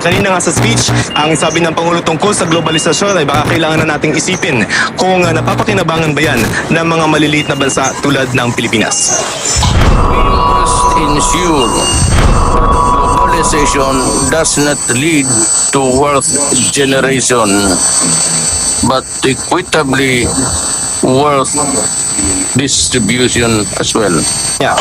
Kanina nga sa speech, ang sabi ng Pangulo tungkol sa globalisasyon ay baka kailangan na nating isipin kung napapakinabangan ba yan ng mga maliliit na bansa tulad ng Pilipinas. Must ensure globalization does not lead to wealth generation, but equitably wealth distribution as well. Yeah.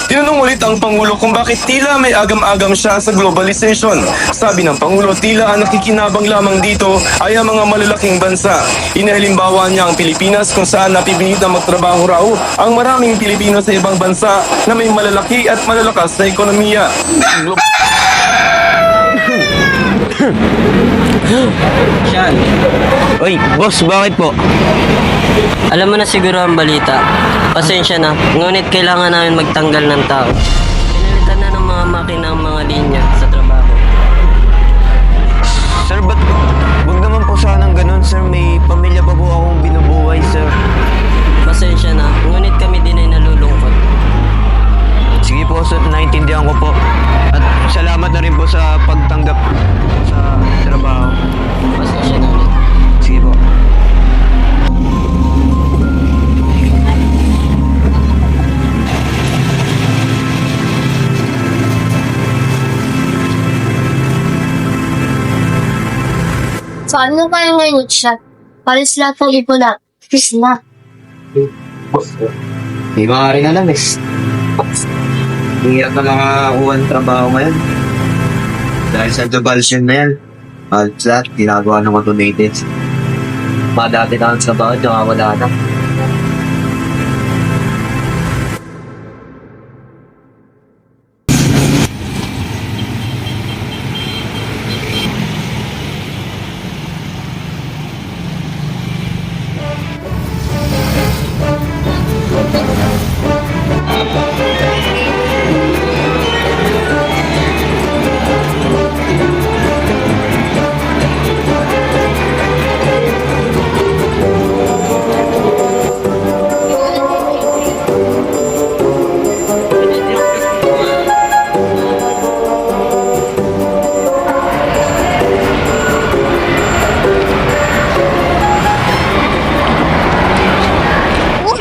Tinanong ulit ang Pangulo kung bakit tila may agam-agam siya sa globalization. Sabi ng Pangulo, tila ang nakikinabang lamang dito ay ang mga malalaking bansa. Inahalimbawa niya ang Pilipinas kung saan napipilit na magtrabaho raw ang maraming Pilipino sa ibang bansa na may malalaki at malalakas na ekonomiya. Sean, Uy, boss, bakit po? alam mo na siguro ang balita. Pasensya na, ngunit kailangan namin magtanggal ng tao. Pinalitan na ng mga makina ang mga linya sa trabaho. Sir, ba't wag naman po sanang ganun, sir? May pamilya pa po akong binubuhay, sir. Pasensya na, ngunit kami din ay nalulungkot. Sige po, sir, naintindihan ko po. At salamat na rin po sa pagtanggap sa trabaho. Pasensya na ulit. Sige po. So ano kaya ngayon siya? Palis lahat ng ipon na. Peace na. Hindi ko nga rin alam, eh. Hirap na makakuha ng trabaho ngayon. Dahil sa globalisyon na yan. Halos lahat, ginagawa ng automated. Mga dati na ang trabaho, tsaka wala na.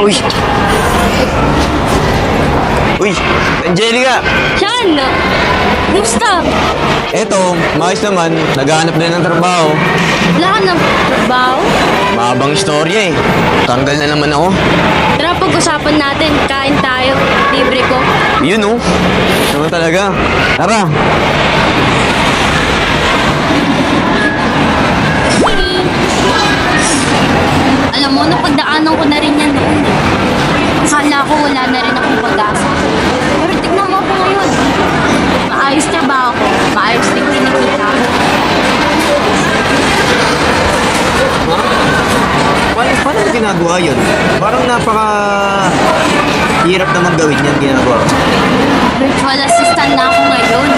Uy! Uy! Angelica! Sean! Kumusta? Eto, maayos naman. Naghahanap din ng trabaho. Wala ka ng trabaho? Mahabang istorya eh. Tanggal na naman ako. Tara pag-usapan natin. Kain tayo. Libre ko. Yun oh. Naman talaga. Tara. Alam mo, napagdaanan ko na rin yan noon. Akala ko wala na rin akong pag-asa. Pero tignan mo ako ngayon. Maayos trabaho ko. Maayos din kinikita ko. Paano mo ginagawa yun? Parang hirap naman gawin yan ginagawa ko. Virtual assistant na ako ngayon.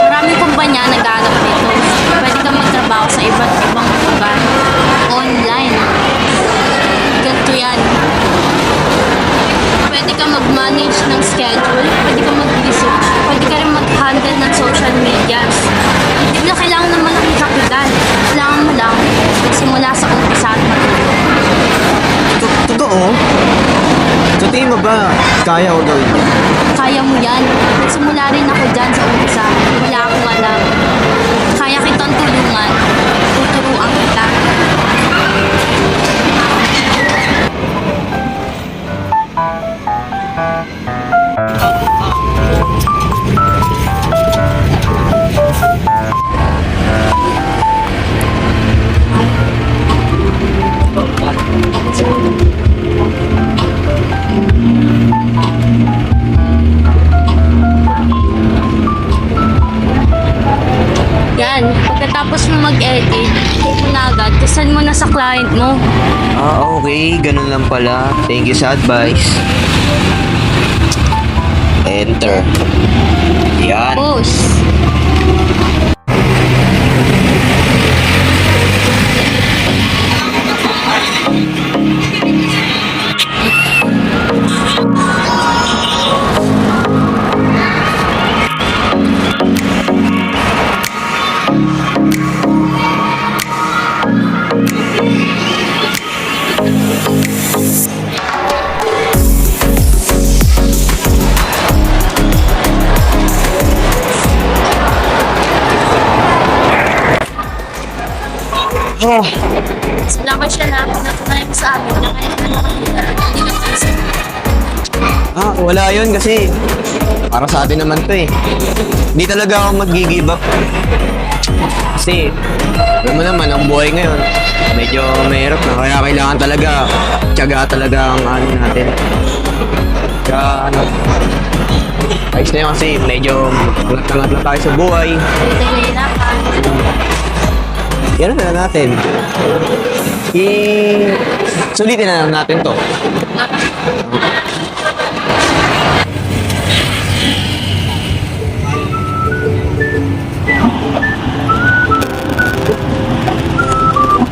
Maraming kumpanya nag-aanap nito. Pwede kang magtrabaho sa iba't ibang lugar. Online. Ganito yan. Pwede kang mag-manage ng schedule. Pwede kang mag-research. Pwede ka rin mag-handle ng social medias. Hindi na kailangan ng malaking kapital. Kailangan mo lang magsimula sa umpisa at matuto. Totoo? Sa tingin mo ba kaya ko gawin yun? Kaya mo yan. Nagsimula rin ako dyan sa umpisa. Wala akong alam. Kaya kitang tulungan. Tuturuan kita. Yan. Pagkatapos mo mag-edit, take mo na agad. Kasan mo na sa client mo. Ah, okay. Ganun lang pala. Thank you sa advice. Enter. Yan. Boss. Salamat siya na pinatunayan mo sa amin na kahit ano kanila, hindi na kasi. Wala yun kasi para sa atin naman to eh. Hindi talaga ako mag-give up. Kasi, alam mo naman, ang buhay ngayon, medyo mahirap na. Kaya kailangan talaga, tiyaga talaga ang ano natin. Kaya ano, ayos na yun kasi medyo angat lang tayo sa buhay. Hindi tayo nahihirapan. Yan na lang natin. Sulitin na lang natin to.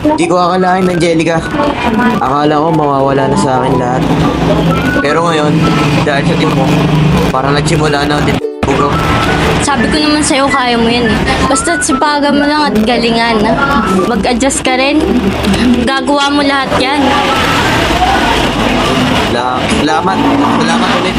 Hindi ko akalain, Angelica. Akala ko mawawala na sa akin lahat. Pero ngayon, dahil sa team mo, parang nagsimula na din bugo. Sabi ko naman sa'yo, kaya mo yan eh. Basta sipagan mo lang at galingan. Mag-adjust ka rin. Gagawa mo lahat yan. Salamat. Salamat ulit.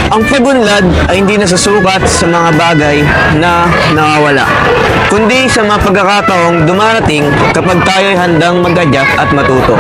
Ang pagunlad ay hindi nasusukat sa mga bagay na nawawala, kundi sa mga pagkakataong dumarating kapag tayo ay handang mag-adjust at matuto.